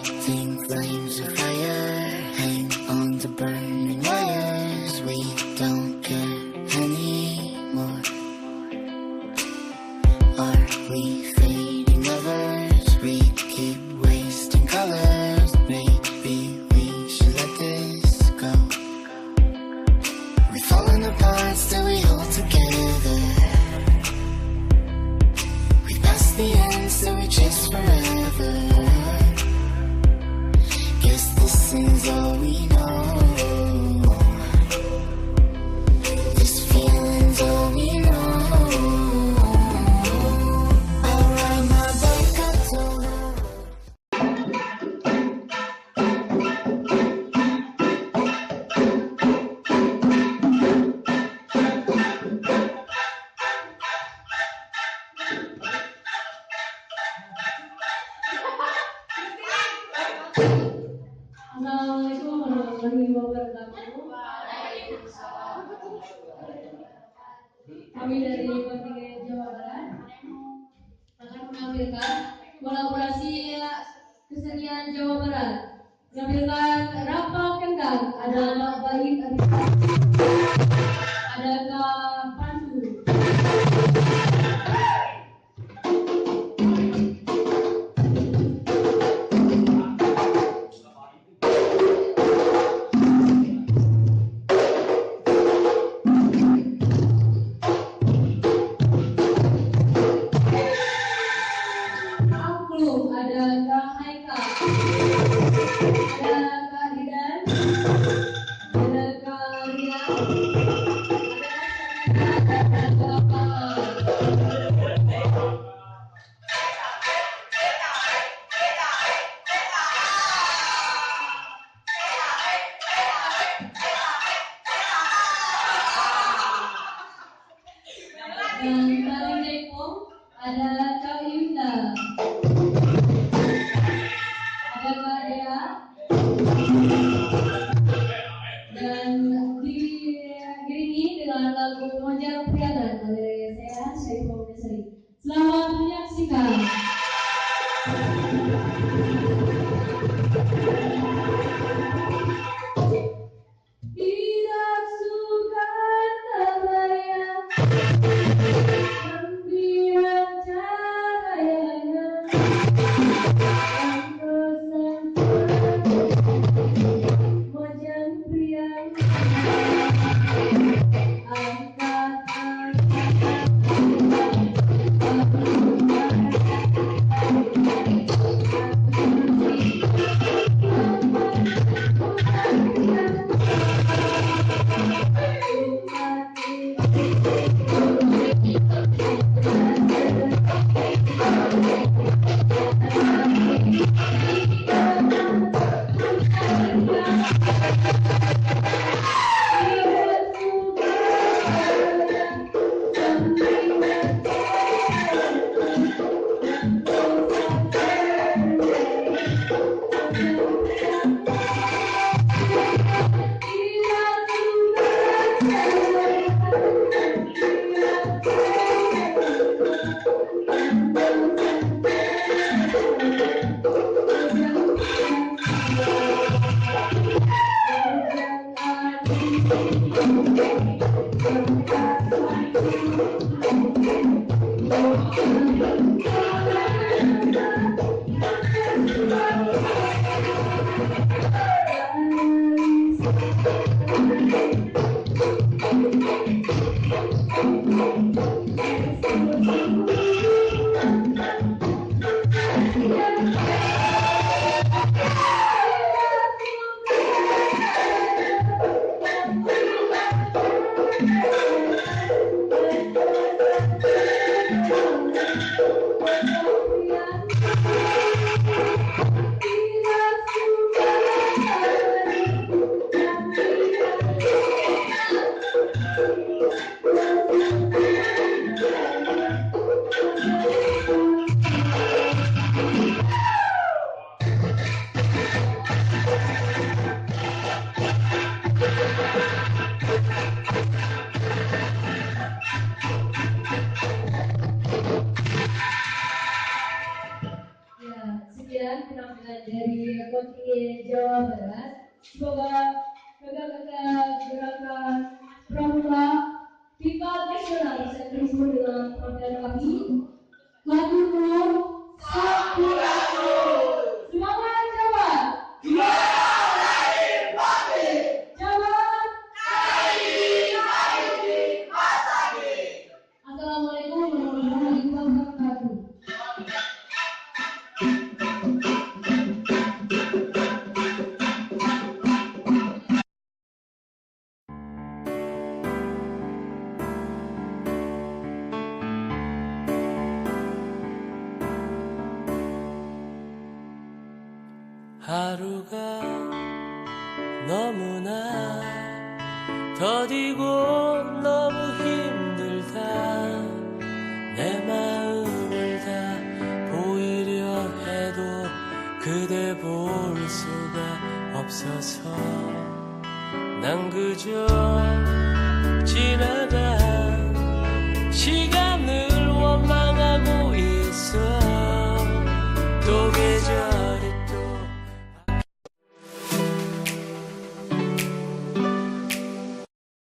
Lighting flames of fire, hang on to burning wires. We don't care anymore. Are we fading lovers? We keep wasting colors. Maybe we should let this go. We're falling apart, still we hold together. We passed the end, still we chase forever. Guess this is all we know. This feeling's all we know. I'll ride my bike up to Assalamualaikum warahmatullahi wabarakatuh. Kami dari kontingen Jawa Barat akan menampilkan kolaborasi kesenian Jawa Barat. Menampilkan Rapa Kendang, ada Mbak Bayi Adita, ada Kak Pandu. Ada Kak Haika, ada Kak Didan, ada Kak Ria, ada Kak Pama. Dan tari Jaipong ada Kak Yunda. Dan diiringi dengan lagu Mojar Priadan oleh saya Syarifah Desari. Selamat menyaksikan. Tidak suka terbayang sembilan cahayanya yang Mojang Priang Jawa Barat. Semoga kakak-kakak gerakan pramuka FIFA nasional bisa terhubung dengan program kami. Lagu nomor 1. Semangat Jawa. Assalamualaikum warahmatullahi wabarakatuh. 하루가 너무나 더디고 너무 힘들다 내 마음을 다 보이려 해도 그대 볼 수가 없어서 난 그저 지나간 시간을 원망하고 있어